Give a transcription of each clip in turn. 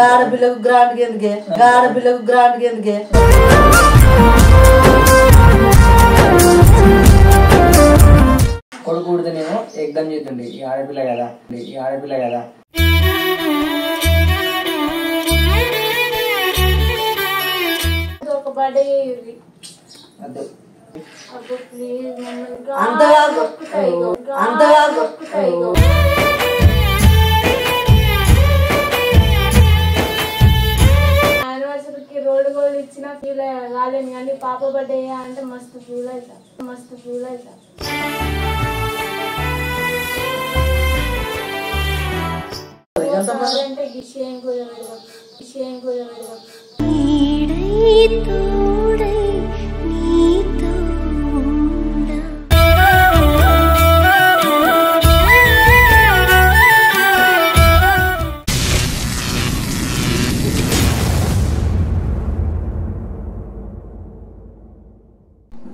ఆడపిల్లకు గ్రాండ్ ఎందుకే ఆడపిల్లకు గ్రాండ్ ఎందుకే కొడుకు పుడితేనేమో ఎగ్దం చేస్తుండే ఈ ఆడపిల్ల కదా యానివర్సరీకి రోడ్డు గోల్డ్ ఇచ్చిన ఫీల్ కాలేను కానీ పాప బర్త్డే అంటే మస్తు ఫీల్ అవుతా అంటే విషయం కూడా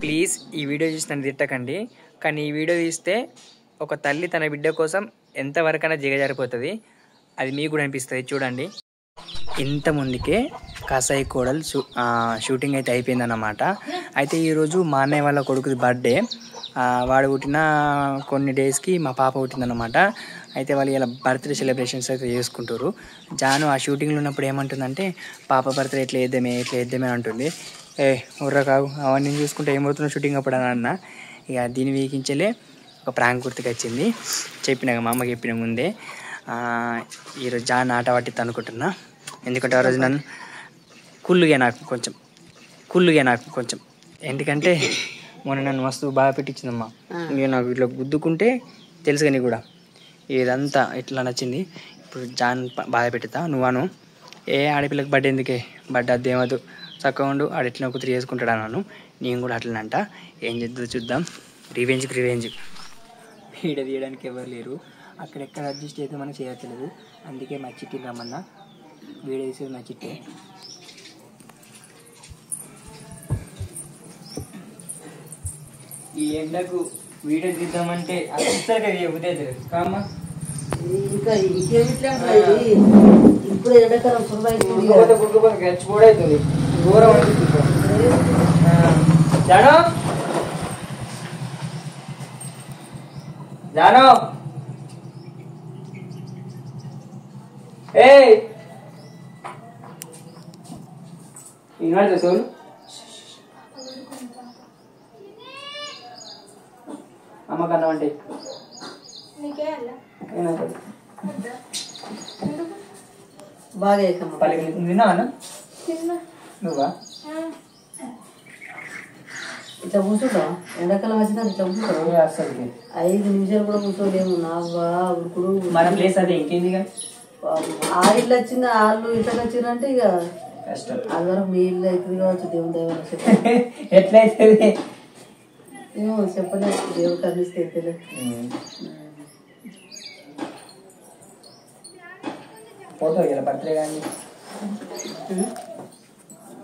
ప్లీజ్ ఈ వీడియో చూసి నన్ను తిట్టకండి, కానీ ఈ వీడియో తీస్తే ఒక తల్లి తన బిడ్డ కోసం ఎంతవరకైనా దిగజారిపోతుంది. అది మీకు కూడా అనిపిస్తుంది. చూడండి, ఇంతమందికే కాసాయి కోడలు షూటింగ్ అయితే అయిపోయిందన్నమాట. అయితే ఈరోజు మా అన్నయ్య వాళ్ళ కొడుకుది బర్త్డే. వాడు పుట్టిన కొన్ని డేస్కి మా పాప పుట్టిందన్నమాట. అయితే వాళ్ళు ఇలా బర్త్డే సెలబ్రేషన్స్ అయితే చేసుకుంటారు. జాను ఆ షూటింగ్లో ఉన్నప్పుడు ఏమంటుందంటే, పాప బర్త్డే ఎట్లా వేద్దామే అంటుంది. ఉర్ర కావు అవన్నీ చూసుకుంటే ఏమవుతుందో షూటింగ్ అప్పుడు అని అన్న. ఇక దీన్ని వీకించలే ఒక ప్రాంక్ గుర్తుకు వచ్చింది. చెప్పినాక మా అమ్మకి చెప్పిన ముందే ఈరోజు జాన్ ఆట పట్టిద్దాం అనుకుంటున్నా. ఎందుకంటే ఆ రోజు నన్ను కుళ్ళుగా నాకు కొంచెం ఎందుకంటే మొన్న నన్ను మస్తు బాగా పెట్టించిందమ్మా. ఇక నాకు ఇట్లా గుద్దుకుంటే తెలుసు కానీ కూడా ఇదంతా ఇట్లా నచ్చింది. ఇప్పుడు జాన్ బాధ పెట్టుతా. నువ్వు ఏ ఆడపిల్లకి బర్త్డే ఎందుకే, బర్త్డే అదేమదు చక్కగా ఉండు, ఆడెట్లా కూతురు చేసుకుంటాడు అన్నాను. నేను కూడా అట్లనంట. ఏం చేద్దో చూద్దాం. రివెంజ్ వీడియో తీయడానికి ఎవరు లేరు. అక్కడెక్కడ అడ్జస్ట్ అయితే మనం చేయట్లేదు. అందుకే మా చిట్టి రమ్మన్నా. వీడియో తీసేది మా చిట్టే. ఈ ఎండకు వీడియో తీద్దామంటే అసలుగా ఉదేది కామ్మా. ఇంకా ఇంకేమిట్లా ఇప్పుడు ఎండాకాలం గచ్చిపోడవుతుంది. ఘోరం అనిపిస్తుంది. జానో ఇన్వాడు సోను అమ్మకన్నా అంటే బాగా తిన్నావా నువ్వా? ఇట్లా కూర్చుంటాం. ఎండాకాలం వచ్చినా ఇట్లా కూర్చుంటాం. 5 నిమిషాలు కూడా కూర్చోలేము. ఇప్పుడు మన ప్లేస్ అదే ఇంకేంది. ఆ ఇల్లు వచ్చింది, వాళ్ళు ఇట్లా వచ్చిందంటే ఇక అది వరకు మీ ఇల్లు అవుతుంది కావచ్చు. దేవుని దైవం ఎట్లయితే ఏమో చెప్పలేదు. దేవుడు కనిపిస్తే తెలియదు. పోతావు ఇలా బర్త్డే కానీ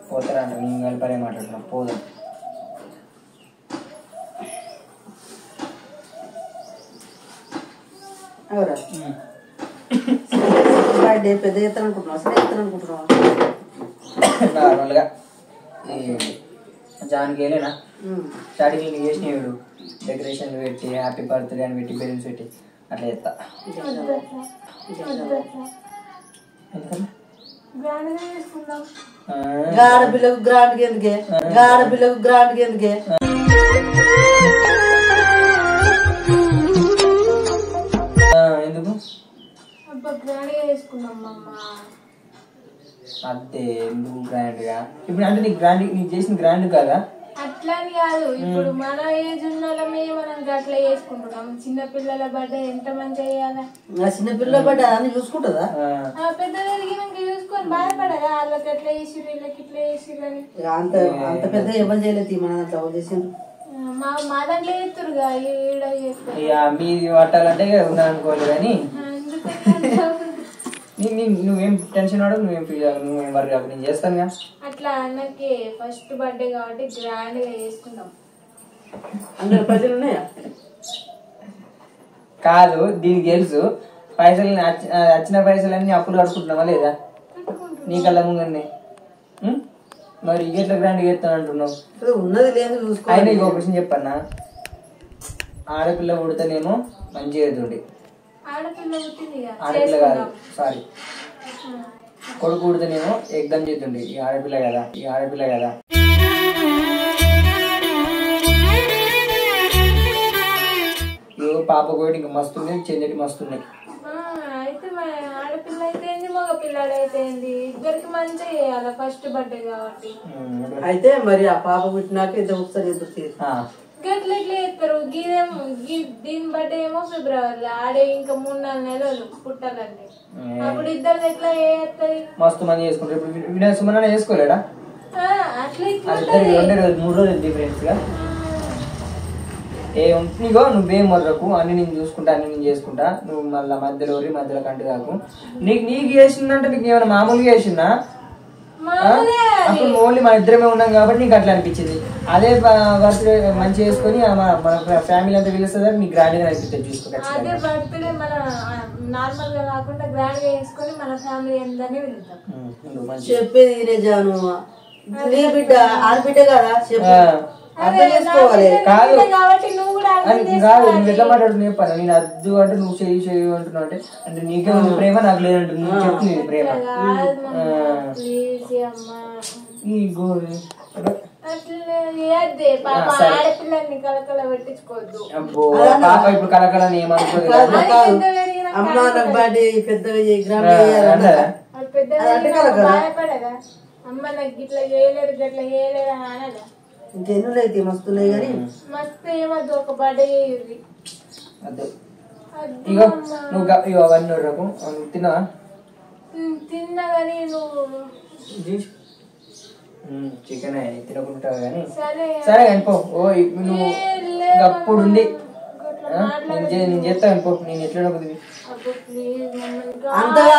పోతారా అంట. నేను కలిపరే మాట్లాడుతున్నా. పోదాం. ఎవరా బర్త్డే పెద్ద ఎత్తాను అనుకుంటున్నావు? అసలు ఎత్తాను అనుకుంటున్నావు? నార్మల్గా జాన్కి వెళ్ళేనా స్టార్టింగ్ నేను చేసినవి డెకరేషన్లు పెట్టి హ్యాపీ బర్త్డే అని పెట్టి బెలూన్స్ పెట్టి అట్లా చేస్తా. ఆడపిల్లకు గ్రాండ్ ఎందుకే ఎందుకు అదే ఎందుకు గ్రాండ్ గా? ఇప్పుడు అంటే నీకు చేసిన గ్రాండ్ కదా? అట్లా కాదు. ఇప్పుడు మన ఏజ్ ఉన్న మనం అట్లా చేసుకుంటున్నాం. చిన్నపిల్లల బర్త్డే ఎంత మంచిగా చేయాలా? చిన్నపిల్లల బర్త్డే అని చూసుకుంటుందా? పెద్దలు ఎదిగినాక చూసుకొని బాధపడదా? వాళ్ళకి ఎట్లా చేసిర్రు, వీళ్ళకి ఇట్లా చేసిర్రు అని. అంత పెద్ద ఎవరు చేయలేదు. మన అట్లా చేసిండ్రు. మా దాంట్లో చేస్తురుగా. మీది పట్టాలంటే ఉందా అనుకోవాలి. కానీ నువ్వేం టెన్షన్ పడవు, నువ్వేం ఫీల్ అవ్వవు, నువ్వేం వర్క్ అవ్వవు. నేను చేస్తాను కదా. అట్లా అన్నకి ఫస్ట్ బర్త్డే కాబట్టి గ్రాండ్ గా చేసుకుంటాం. అందరు పైసలు ఉన్నాయా? కాదు, దీనికి తెలుసు. పైసలు వచ్చిన పైసలన్నీ అప్పులు కడుకుంటున్నావా లేదా? నీ కళ్ళ ముంగనే మరి ఎట్లా గ్రాండ్ చేస్తాను అంటున్నావు? ఉన్నది లేదు చూసుకో. ఆయన ఇంకో క్వశ్చన్ చెప్పన్నా, ఆడపిల్ల పుడితేనేమో మంచి అవుతుంది, ఆడపిల్ల కాదు సారీ కొడుకు పుడితేనేమో ఎగ్దమ్ చేతుండే. ఈ ఆడపిల్ల కదా పాప కూడా ఇంకా మస్తున్నాయి, చెందటి మస్తున్నాయి. అయితే ఆడపిల్ల అయితే మగ పిల్లాడు అయితే ఇద్దరికి మంచిగా చేయాలి ఫస్ట్ బర్త్డే కాబట్టి. అయితే మరి ఆ పాప పుట్టినాక ఇద్దరు ఒకసారి గట్ల ఎట్లా చేస్తారు? దీని బర్త్డే ఏమో ఫిబ్రవరిలో, ఆడే ఇంకా 3-4 నెలలు పుట్టాలంటే అప్పుడు ఇద్దరు ఎట్లా చేస్తుంది? మస్తు మంది చేసుకుంటారు. ఇప్పుడు వినయ సుమన చేసుకోలేడా? అట్లా 3 రోజులు డిఫరెన్స్ గా నీకో నువ్వేం మొదలకు అన్ని నేను చూసుకుంటా, అన్ని నేను చేసుకుంటా, నువ్వు మళ్ళీ మధ్యలో కంటి కాకు. నీకు చేసిందంటే నీకు ఏమైనా మామూలుగా చేసిందా? అప్పుడు ఓన్లీ మన ఇద్దరమే ఉన్నాం కాబట్టి నీకు అట్లా అనిపించింది. అదే బర్త్డే మంచి చేసుకుని మన ఫ్యామిలీ అంతా పిలుస్తుంది, నీకు గ్రాండ్ గా అనిపిస్తుంది చూసుకో. అదే బర్త్డే మన నార్మల్ గా కాకుండా గ్రాండ్ గా చేసుకుని మన ఫ్యామిలీ అందరినీ పిలుస్తాం. చెప్పేది జాను, నీ బిడ్డ ఆడబిడ్డ కదా, చెప్పు అర్థం చేసుకోవాలి. కాదు నువ్వు ఎట్లా మాట్లాడుతున్నావు చెప్పాను. నేను అద్దు అంటే నువ్వు చెయ్యి అంటున్నావు అంటే నీకే ఉంది ప్రేమ, నాకు లేదంటు నువ్వు చెప్తుంది ప్రేమ. ఈ గోరి అబ్బో పాప ఇప్పుడు కలకలని ఏమనుకోదు. అమ్మ నాకు బర్త్డే పెద్దగా అమ్మ నాకు ఇట్లా చేయలేరు గట్లా చేయలేరు అని అనదా? ఇంకెన్నున్నాయి మస్తున్నాయి కానీ మస్తు ఏమద్దు ఒక బర్త్డే ఇగో నువ్వు అవన్నీ రకం తిన్నావా? తిన్నా కానీ నువ్వు చికెన్ తినకుంటావు కానీ సరే అనుకో. నువ్వు అప్పుడు ఉంది నేను చేస్తా అనుకో. నేను ఎట్లా కుదిరి అంతగా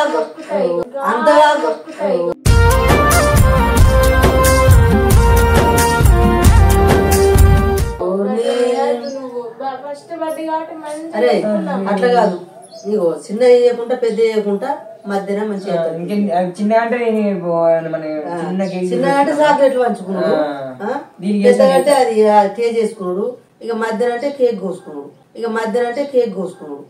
అరే అట్లా కాదు, నీకు చిన్న చేయకుండా పెద్ద చేయకుండా మధ్యన మంచిగా. చిన్న అంటే చిన్న అంటే చాక్లెట్లు పంచుకున్నాడు, పెద్దగా అంటే అది కేక్ చేసుకున్నాడు, ఇక మధ్యన అంటే కేక్ కోసుకున్నాడు, ఇక మధ్యన అంటే కేక్ కోసుకున్నాడు.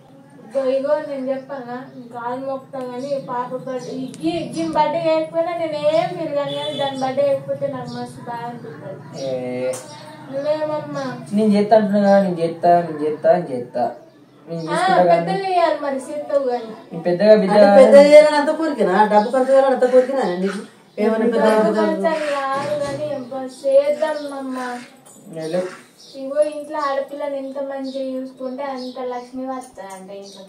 ఇగో నేను చెప్పాను కాలు మొక్కుతా కానీ పాప బర్త్డే బర్త్డే చేయకపోయినా నేను ఏం ఫీల్ కానీ దాని బర్త్డే చేయకపోతే నాకు మస్తు బాగా అనిపిస్తుంది. నేను చేస్తా అంటున్నా, నేను చేస్తా పెద్దగా పెద్ద అంత కోరికనా? డబ్బు ఖర్చు చేయాలని అంత కోరికనా నీకు? ఇగో ఇంట్లో ఆడపిల్లని ఎంత మంచిగా చూసుకుంటే అంత లక్ష్మి వస్తాయంట ఇంట్లో.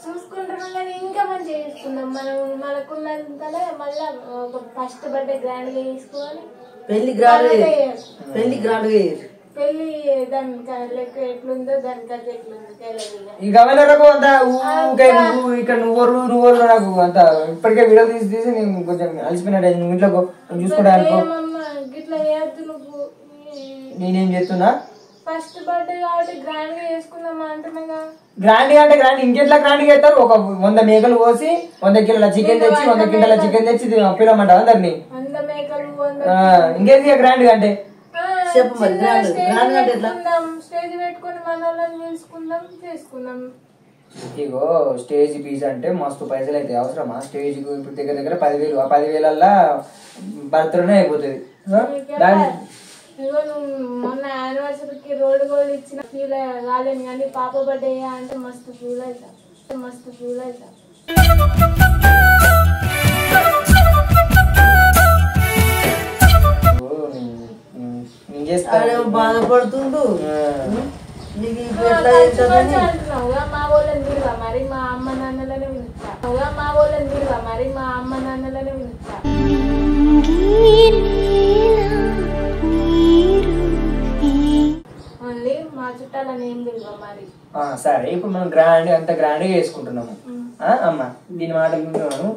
చూసుకుంటున్నాం కానీ ఇంకా మంచిగా చూసుకుందాం. మనకున్నంతనే మళ్ళా ఒక ఫస్ట్ బర్త్డే గ్రాండ్ గా చేసుకోవాలి. పెళ్లి గ్రాండ్ పెళ్లి దానికి లెక్క ఎట్లుందో దానికి అది ఎట్లుందో ఇక్కడ నువ్వు నాకు అంత ఇప్పటికే వీడియో తీసి నేను కొంచెం అలసిపోయినట్టు నువ్వు ఇంట్లో చూసుకోవడానికి గిట్లా చేయద్దు నువ్వు. నేనేం చేస్తున్నా? ఫస్ట్ బర్త్డే కాబట్టి గ్రాండ్ గా చేసుకుందామా అంటున్నాగా. గ్రాండ్ గా అంటే గ్రాండ్ ఇంకెట్లా గ్రాండ్ గా చేస్తారు? ఒక 100 మేకలు కోసి 100 కిలోల చికెన్ తెచ్చి 100 కిలోల చికెన్ తెచ్చి పిలవమంటావు అందరినీ? 100 మేకలు ఇంకేంది గ్రాండ్ గా అంటే? స్టేజ్ పెట్టుకుని మన వాళ్ళని పిలుచుకుందాం చేసుకుందాం. ఇగో స్టేజ్ ఫీజ్ అంటే మస్తు పైసలు అయితే అవసరమా? స్టేజ్ ఇప్పుడు దగ్గర 10,000, ఆ 10,000 బర్త్డేనే అయిపోతుంది. ఇగో నువ్వు మొన్న యానివర్సరీకి రోడ్ గోల్డ్ ఇచ్చిన ఫీల్ కాలేను కానీ పాప బర్త్డే అంటే మస్తు ఫీల్ అవుతా. బాధపడుతుండు అంటున్నావుగా. మా వాళ్ళని విలువ మరి మా అమ్మ నాన్నలనే పిలుస్తా. ఓన్లీ మా చుట్టాలని ఏం విలువ మరి. సరే ఇప్పుడు మనం అంత గ్రాండ్ గా చేసుకుంటున్నాము. అమ్మ దీని మాట విన్నాను.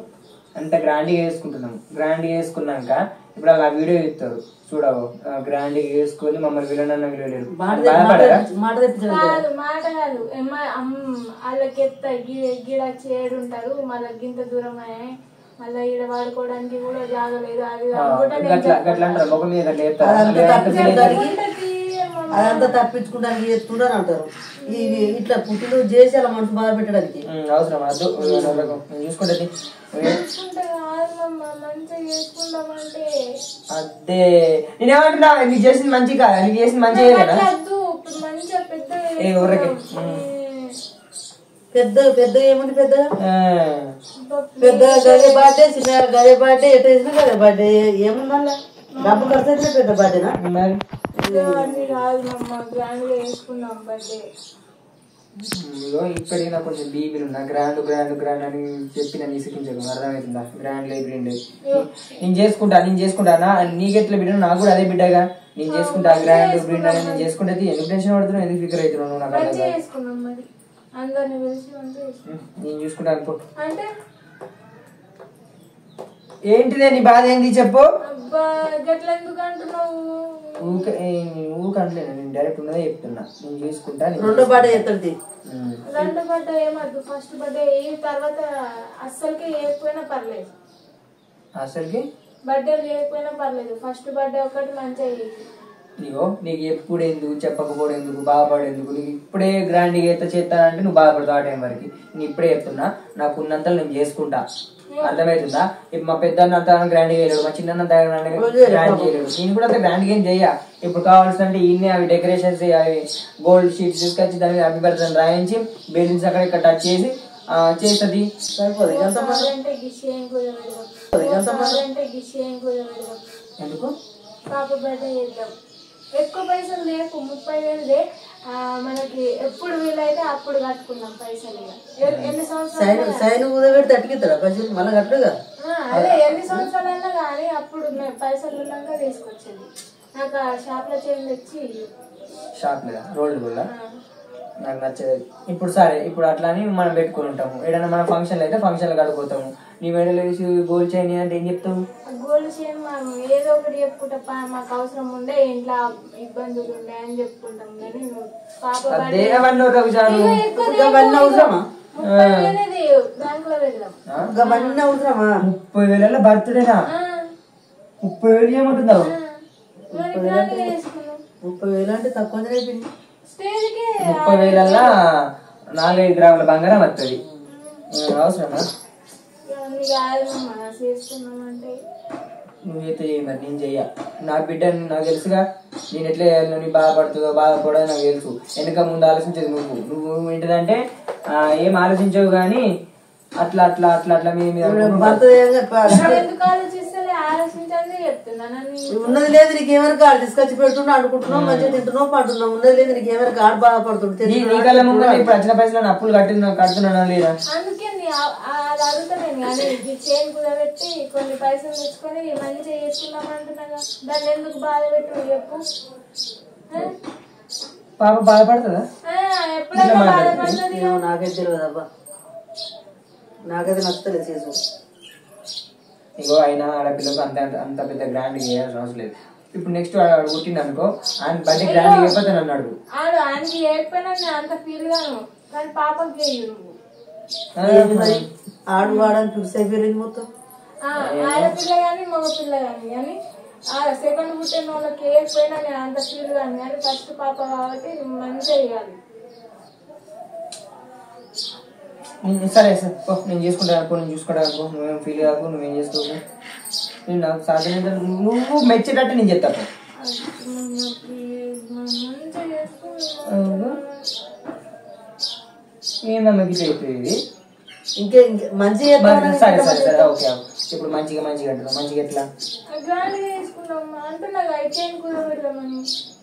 అంత గ్రాండ్గా వేసుకుంటున్నాం. గ్రాండ్గా వేసుకున్నాక ఇప్పుడు అలా వీడియో ఇస్తారు చూడవు, గ్రాండ్గా వేసుకొని మమ్మల్ని విలనన్న విలువలేరు. మాట కాదు వాళ్ళకి ఎత్త గిడ చేడు ఉంటారు, మళ్ళీ గింత దూరం మళ్ళీ ఈడ వాడుకోవడానికి కూడా జాగలేదు. అదంతా తప్పించుకోవడానికి చేస్తుంటారు అంటారు. ఇట్లా పుట్టిన చేసి అలా మనసు బాధ పెట్టడానికి అవసరం చూసుకుంటే అదే నేనేమంటున్నా, నీకు చేసింది మంచి కాదా, నీకు చేసింది మంచిగా కదా. పెద్ద పెద్ద ఏముంది, పెద్దగా పెద్దగా గదే బాటే, చిన్న గదే బాటే, ఎట్ట వేసినా గదే బాటే ఏముంది, మళ్ళా డబ్బు ఖర్చు అయితే పెద్ద బాటేనా. ఇప్పటికీ నాకు కొంచెం బీపీలు ఉన్నా గ్రాండ్ గ్రాండ్ గ్రాండ్ అని చెప్పి నన్ను ఇసుకించకు, అర్థమవుతుందా. గ్రాండ్ లైబ్రెండ్ నేను చేసుకుంటానా, నీకెట్లా బిడ్డ నాకు కూడా అదే బిడ్డగా నేను చేసుకుంటా. గ్రాండ్ బ్రీడ్ అని నేను చేసుకుంటే ఎందుకు టెన్షన్ పడుతున్నావు, ఎందుకు ఫికర్ అవుతున్నావు నాకు అర్థం కాదు. నేను చూసుకుంటా అనుకో. ఏంటిదే నీ బాధ ఏంది చెప్పు. ఊకంటలేను, నేను డైరెక్ట్ ఉన్నదే చెప్తున్నా. నేను చూసుకుంటా. రెండో పాట చెప్తుంది, రెండో పాట ఏమద్దు, ఫస్ట్ బర్త్డే తర్వాత అస్సలకి చేయకపోయినా పర్లేదు, అసలుకి బర్త్డే చేయకపోయినా పర్లేదు, ఫస్ట్ బర్త్డే ఒకటి మంచిగా. నీకు నీకు ఎప్పుడు ఎందుకు చెప్పకపోవడం ఎందుకు, బాధపడేందుకు. నీకు ఇప్పుడే గ్రాండ్గా అయితే చేస్తానంటే నువ్వు బాధపడతావు. ఆ టైం వరకు నేను ఇప్పుడే చెప్తున్నా, నాకు ఉన్నంతలో నేను చేసుకుంటా, అర్థమవుతుందా. ఇప్పుడు మా పెద్ద అంత గ్రాండ్ చేయలేడు, మా చిన్న గ్రాండ్ చేయలేడు, నేను కూడా అంత గ్రాండ్గా ఏం చెయ్య. ఇప్పుడు కావాల్సిందంటే ఈయనే అవి డెకరేషన్స్ అవి గోల్డ్ షీట్స్ తీసుకొచ్చి దాని మీద హ్యాపీ బర్త్డే రాయించి బెలూన్స్ అక్కడ ఇక్కడ టచ్ చేసి చేస్తుంది. ఎందుకు పాప బర్త్డే చేద్దాం, ఎక్కువ పైసలు లేకు, 30,000 మనకి ఎప్పుడు వీలైతే అప్పుడు కట్టుకున్నాం పైసలు. ఎన్ని సంవత్సరాలు అదే ఎన్ని సంవత్సరాలైనా కానీ అప్పుడు పైసలు ఉన్నాక తీసుకొచ్చింది. నాకు ఆ షాప్ లో చేంజ్ తెచ్చి, షాప్ మీద రోల్డ్ కూడా నాకు నచ్చదు. ఇప్పుడు సరే, ఇప్పుడు అట్లా అని మనం పెట్టుకుని ఉంటాము. ఏదైనా మన ఫంక్షన్లు అయితే ఫంక్షన్లు కడుకోతాము. నీ మెడలో వేసి గోల్డ్ చైన్ అంటే ఏం చెప్తావు? గోల్డ్ చైన్ మనం ఏదో ఒకటి చెప్పుకుంటా, మాకు అవసరం ఉండే, ఇంట్లో ఇబ్బందులు ఉండే అని చెప్పుకుంటాం. కానీ పాప అవన్నీ అవసరమా? బ్యాంక్ లో పెడదాం. 30,000 బర్త్డేనా? 30,000 ఏమంటున్నావు? 30,000 అంటే తక్కువ. 30,000 4-5 గ్రాముల బంగారం వస్తుంది. అవసరమా? నువ్వైతే మరి నేను చెయ్య. నా బిడ్డ నాకు తెలుసుగా, నేను ఎట్లా చేయాలి, నీ బాధపడదో నాకు తెలుసు. వెనక ముందు ఆలోచించేది నువ్వు ఏంటిదంటే ఏం ఆలోచించవు కానీ అట్లా అట్లా అట్లా అట్లా ఉన్నది లేదు నీకు ఏమైనా ఆడు తీసుకొచ్చి పెడుతున్నా, అనుకుంటున్నావు, మంచిగా తింటున్నావు, పంటున్నావు. ఉన్నది లేదు నీకు ఏమైనా ఆడు బాధపడుతుంది. ఇప్పుడు వచ్చిన పైసలు అప్పులు కడుతున్నా లేదా? అది అడుగుతాను, చైన్ కుదబెట్టి కొన్ని పైసలు తెచ్చుకొని మంచిగా చేసుకున్నాం అంటున్నాగా, దాన్ని ఎందుకు బాధ పెట్టు చెప్పు. పాప బాధపడుతుందా? ఎప్పుడైనా బాధపడుతుంది. నాకైతే తెలియదు అబ్బా, నాకైతే నచ్చలేదు చేసు. ఇగో అయినా ఆడపిల్లకు అంత అంత పెద్ద గ్రాండ్ చేయాల్సిన అవసరం లేదు. ఇప్పుడు నెక్స్ట్ పుట్టింది అనుకో, ఆయన బర్త్డే గ్రాండ్ చేయకపోతే నన్ను అడుగు. ఆయనకి చేయకపోయినా నేను అంత ఫీల్ గాను, కానీ పాపకి ఆడు వాడని ఫిక్స్ అయిపోయింది మొత్తం. ఆడపిల్ల గాని మగ పిల్ల గాని సెకండ్ పుట్టిన వాళ్ళకి వేయకపోయినా నేను అంత ఫీల్ గాను, కానీ ఫస్ట్ పాప కాబట్టి మంచిగా చేయాలి. సరే సార్, నేను చేసుకుంటా అనుకో, నేను చూసుకుంటా అనుకో, నువ్వేం ఫీల్ కాకు, నువ్వేం చేసుకోకు. నేను నాకు సాధ్యమైతే నువ్వు మెచ్చేటట్టు నేను చెప్తాను. ఏందమ్మా గిట్ల చెప్పేది? ఇంకే మంచిగా సరే సరే సరే ఓకే. ఇప్పుడు మంచిగా మంచిగా అంటున్నావు, మంచిగా ఎట్లా?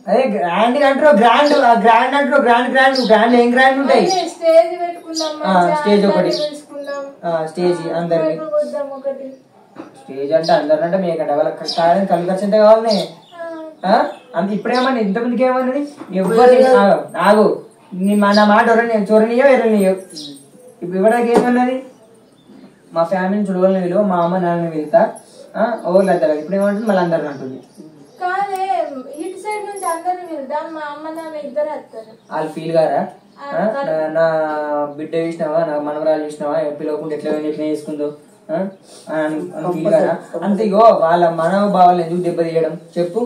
అదే గ్రాండ్ అంటారు, గ్రాండ్ గ్రాండ్ అంటారు, గ్రాండ్ గ్రాండ్ గ్రాండ్ ఏం గ్రాండ్ ఉంటాయి? స్టేజ్ ఒకటి, స్టేజ్ అందరికి స్టేజ్ అంటే అందరికంటే మీకంటే వాళ్ళకి కాదని కళ్ళు ఖర్చు అంటే కావాలని అంత. ఇప్పుడేమన్నా ఇంతమందికి ఏమన్నది? ఎవరు ఆగు, నా మాట ఎవరైనా చోరనియో ఎవరైనా ఇప్పుడు ఇవ్వడానికి ఏమన్నది? మా ఫ్యామిలీ చూడవాలని విలువ మా అమ్మ నాన్నని వెళ్తా ఓళ్ళు అంటారు. ఇప్పుడు ఏమంటుంది మళ్ళీ అందరిని అంటుంది. కాదే ఇటు సైడ్ నుంచి అందరిని వెళ్దాం, మా అమ్మ నాన్న ఇద్దరు వస్తారు. వాళ్ళు ఫీల్ గారా నా బిడ్డ చూసినావా, నా మనవరాలు చూసినావా, పిలవకుండా ఎట్లా చేసుకుందో ఫీల్ గారా? అంతే. ఇగో వాళ్ళ మనోభావాలు ఎందుకు దెబ్బతీయడం చెప్పు.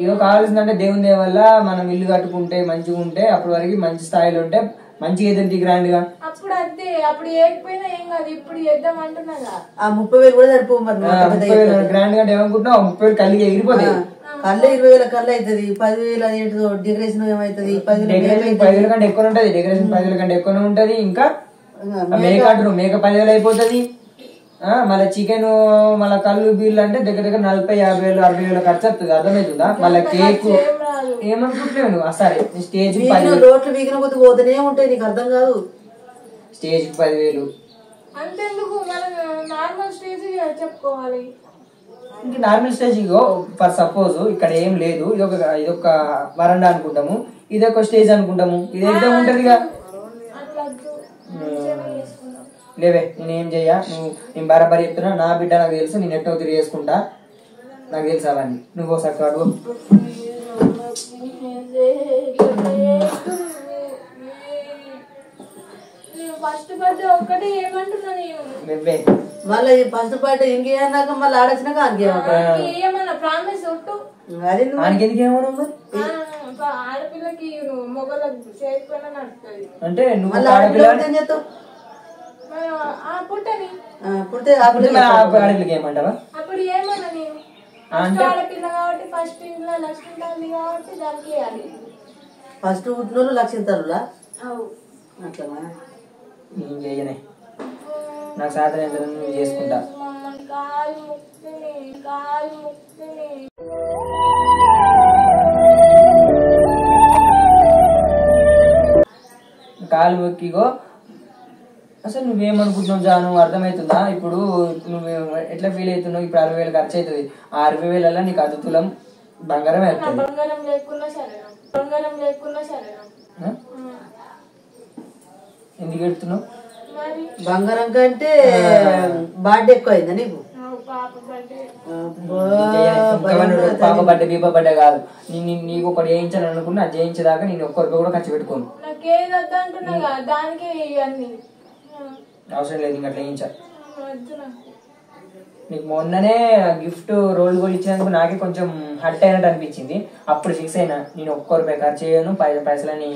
ఇగో కావాల్సిందంటే దేవుని దయ వల్ల మనం ఇల్లు కట్టుకుంటే మంచిగా ఉంటే అప్పటి వరకు మంచి స్థాయిలో ఉంటే మంచిగా ఏదంటే గ్రాండ్ గా అప్పుడు అదే అప్పుడు ఏకపోయినా ఏం కాదు, ఇప్పుడు చేద్దాం అంటున్నాగా. ఆ 30,000 కూడా సరిపో మరి గ్రాండ్ గా ఏమనుకుంటున్నావు? 30,000 కళ్ళకి ఎగిరిపోతాయి. కళ్ళే 20,000 కళ్ళు అవుతుంది. 10,000 అదేంటిదో డెకరేషన్ ఏమవుతుంది? 10,000 కంటే ఎక్కువ ఉంటది. డెకరేషన్ 10,000 కంటే ఎక్కువ ఉంటది. ఇంకా మేక అంటారు, మేక 10,000 అయిపోతుంది. మళ్ళీ చికెన్ మళ్ళీ కళ్ళు బిల్లు అంటే దగ్గర దగ్గర 40,000, 50,000, 60,000 ఖర్చు వస్తుంది. అర్థమవుతుందా? మళ్ళీ కేక్ ఏమనుకుంటున్నావు నువ్వు? సరే స్టేజ్ రోడ్లు వీగిన కొద్ది పోతూనే ఉంటాయి, నీకు అర్థం కాదు. స్టేజ్ 10,000 అంతెందుకు, మనం నార్మల్ స్టేజ్ చెప్పుకోవాలి. ఇంకా నార్మల్ స్టేజ్ ఫర్ సపోజ్ ఇక్కడ ఏం లేదు, ఇదొక వరండా అనుకుంటాము, ఇదొక స్టేజ్ అనుకుంటాము, ఇది ఎగ్జామ్ ఉంటది. లేవే నేనేం చెయ్యా, నేను బరాబరి చెప్తున్నా. నా బిడ్డ నాకు తెలుసు, నేను ఎట్టో తిరిగి చేసుకుంటా, నాకు తెలుసు అవన్నీ. నువ్వు ఒకసారి కాడు ఫస్ట్ బర్త్డే ఒక్కటే ఏమంటున్నా నువ్వే మళ్ళీ ఫస్ట్ బర్త్డే ఇంకేమన్నాక మళ్ళీ ఆడొచ్చినాక ఏమన్నా ప్రామిస్ ఒట్టు ఆయనకి ఎందుకు ఏమన్నా ఆడపిల్లకి మొగలకు చేయకపోయినా నడుస్తుంది అంటే నువ్వు పుట్టని పుడితే ఆడపిల్లకి ఏమంటావా? అప్పుడు ఏమన్నా నేను ఆడపిల్ల కాబట్టి ఫస్ట్ ఇంట్లో లక్ష్మి తల్లి కాబట్టి దానికి వేయాలి. First పుట్టినోళ్ళు Lakshmi Tallulah? అట్లా నేను చెయ్యనే, నాకు సాధన ఎంత నువ్వు చేసుకుంటా. కాలు ముక్తిని కాలు మొక్కిగో. అసలు నువ్వేమనుకుంటున్నావు జాను, అర్థమవుతుందా? ఇప్పుడు నువ్వు ఎట్లా ఫీల్ అవుతున్నావు? ఇప్పుడు 60,000 ఖర్చు అవుతుంది. ఆ 60,000 నీకు అతుతులం బంగారమే అవుతుంది. బంగారం లేకున్నా సరే ఎందుకు ఎడుతున్నావు? బంగారం కంటే బర్త్డే ఎక్కువ అయిందా నీకు? పాప బర్త్డే బీప బర్త్డే కాదు, నీకు ఒకటి చేయించాలని అనుకున్నా, అది చేయించేదాకా నేను ఒక్క రూపాయి కూడా ఖర్చు పెట్టుకోను. అవసరం లేదు, ఇంకా అట్లా చేయించా. నీకు మొన్ననే గిఫ్ట్ రోల్ గోల్ ఇచ్చినందుకు నాకే కొంచెం హర్ట్ అయినట్టు అనిపించింది. అప్పుడు ఫిక్స్ అయినా నేను ఒక్క రూపాయి ఖర్చు చేయను, పైసలని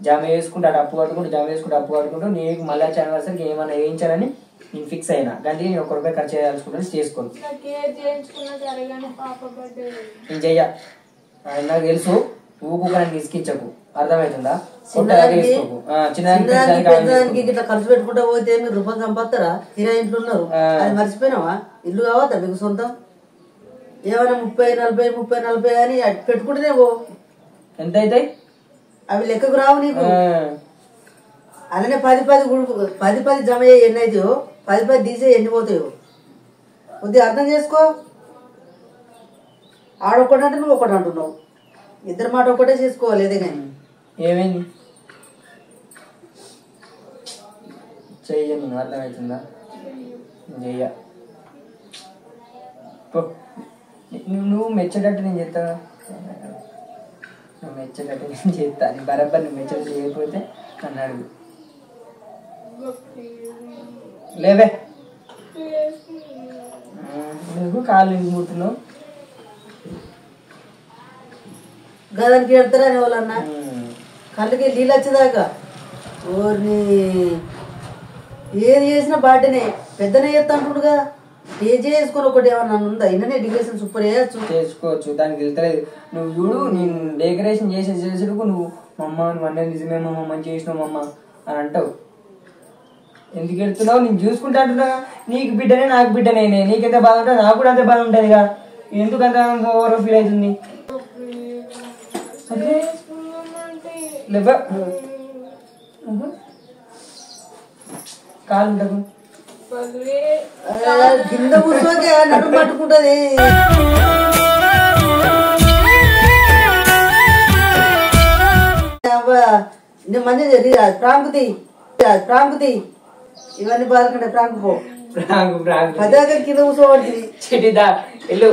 జమ చేసుకుంటూ అటు అప్పు కట్టుకుంటూ నీకు మళ్ళీ యానివర్సరీకి ఏమైనా వేయించాలని నేను ఫిక్స్ అయినా. కానీ నేను ఒక్క రూపాయి ఖర్చు చేయాల్సుకుంటాను, చేసుకోను. నేను చెయ్య, నాకు తెలుసు. ఊకుని తీసుకిచ్చకు, అర్థమవుతుందా? చిన్నదానికి ఇట్లా ఖర్చు పెట్టుకుంటా పోతే మీరు రూపాయలు సంపాస్తారా? తీరా ఇంట్లో ఉన్నారు, అది మర్చిపోయినావా? ఇల్లు కావద్దా మీకు సొంతం? ఏమైనా 30-40 అని పెట్టుకుంటేనే పో. ఎంత అవుతాయి అవి లెక్కకు రావు నీకు. అలానే 10 జమ అయ్యి ఎన్ని అవుతాయో 10 తీసే ఎన్ని పోతాయో కొద్దిగా అర్థం చేసుకో. ఆడొక్కటి అంటే నువ్వు ఒకటి అంటున్నావు, ఇద్దరు మాట ఒక్కటే చేసుకోవాలి. ఏదే కానీ ఏమైంది చెయ్య, నేను అర్థమవుతుందా? చెయ్య, నువ్వు మెచ్చేటట్టు నేను చెప్తా, నువ్వు మెచ్చేటట్టు నేను చెప్తా. నీ బరాబర్ నువ్వు మెచ్చేటట్టు చేయకపోతే నన్ను అడుగు. లేవే నువ్వు కాళ్ళు ఇంకుతున్నావు గదానికి ఎడతారా అని వాళ్ళన్నా కళ్ళకి నీళ్ళు వచ్చేదాకా ఓర్ని ఏది చేసినా బాటనే పెద్దనే చేస్తా అంటుండు కదా. స్టేజ్ చేసుకొని ఒకటి ఏమన్నా ఉందా? ఇన్ననే డెకరేషన్ సూపర్ చేసుకోవచ్చు, దానికి వెళ్తలేదు. నువ్వు చూడు, నేను డెకరేషన్ చేసేటప్పుడు నువ్వు మమ్మ నువ్వు అన్నీ నిజమే మమ్మ మంచిగా చేసినావు మమ్మ అని అంటావు. ఎందుకు వెళ్తున్నావు? నేను చూసుకుంటా అంటున్నా. నీకు బిడ్డనే నాకు బిడ్డనే, నీకెంత బాధ ఉంటుంది నాకు కూడా అంతే బాధ ఉంటుంది కదా. ఎందుకు అంత ఓవర్ ఫీల్ అవుతుంది? లేవా కాలు ఉండకు, కింద కూర్చోకే నడుము పట్టుకుంటది. మంచిది ప్రాంకుతి ఇవన్నీ బాధకంటే ప్రాంక్ పో ప్రాంక్ ప్రాంక్ పదాక కింద కూర్చోబడుతుంది చెటిదా ఎల్లు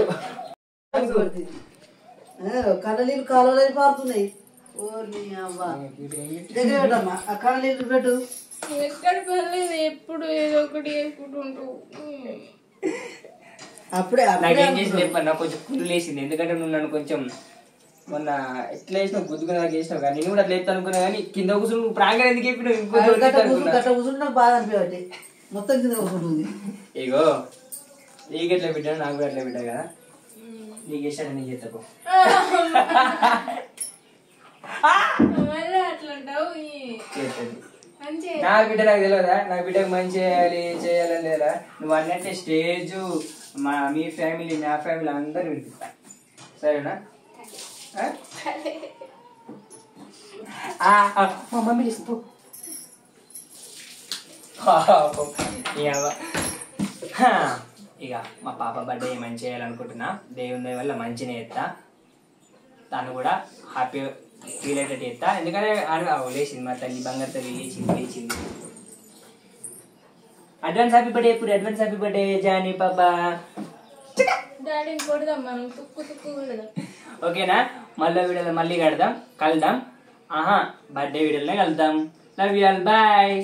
కళ్ళ నీళ్ళు కాలువలని పారుతున్నాయి. ఓర్ని అవ్వ దగ్గర పెట్టమ్మా ఆ కళ్ళ నీళ్ళు పెట్టు. ఎక్కడ పర్లేదు ఎప్పుడు ఏదో ఒకటి వేసుకుంటుంటూ అప్పుడే నాకేం చేసి చెప్పన్నా కొంచెం కుళ్ళు లేచింది. ఎందుకంటే నువ్వు నన్ను కొంచెం మొన్న ఎట్లా వేసినావు గుద్దుకుని నాకు వేసినావు కానీ నేను కూడా అట్లా ఎత్తా అనుకున్నా కానీ కింద కూర్చుని నువ్వు ప్రాంగ ఎందుకు చెప్పినావు గట్ట కూర్చుంటే నాకు బాధ అనిపించబట్టి మొత్తం కింద కూర్చుంటుంది. ఇగో నీకు ఎట్లా పెట్టాను నాకు కూడా ఎట్లా పెట్టా కదా నీకు ఇష్టం నీకు చెప్తాకు మళ్ళీ అట్లంటావు నా బిడ్డ నాకు తెలియదా నా బిడ్డకు మంచి చేయాలి చేయాలని లేదా నువ్వు అన్నట్టే స్టేజ్ మీ ఫ్యామిలీ నా ఫ్యామిలీ అందరూ వినిపిస్తా సరేనా మా మమ్మీ తీసుకో ఇక మా పాప బర్త్డే మంచి చేయాలనుకుంటున్నా దేవుని దయ వల్ల మంచిగా చేస్తా తను కూడా హ్యాపీ ఫీల్ అయ్యేటట్టు చేస్తా ఎందుకంటే లేచింది మా తల్లి బంగారు తల్లి లేచింది అడ్వాన్స్ హ్యాపీ బర్త్డే ఇప్పుడు అడ్వాన్స్ హ్యాపీ బర్త్డే జానీ పాపా డాడీని కొడదాం మనం తుక్కు తుక్కు కొడదాం ఓకేనా మళ్ళీ కలుద్దాం బర్త్డే వీడియోలోనే కలుద్దాం లవ్ యూ ఆల్ బాయ్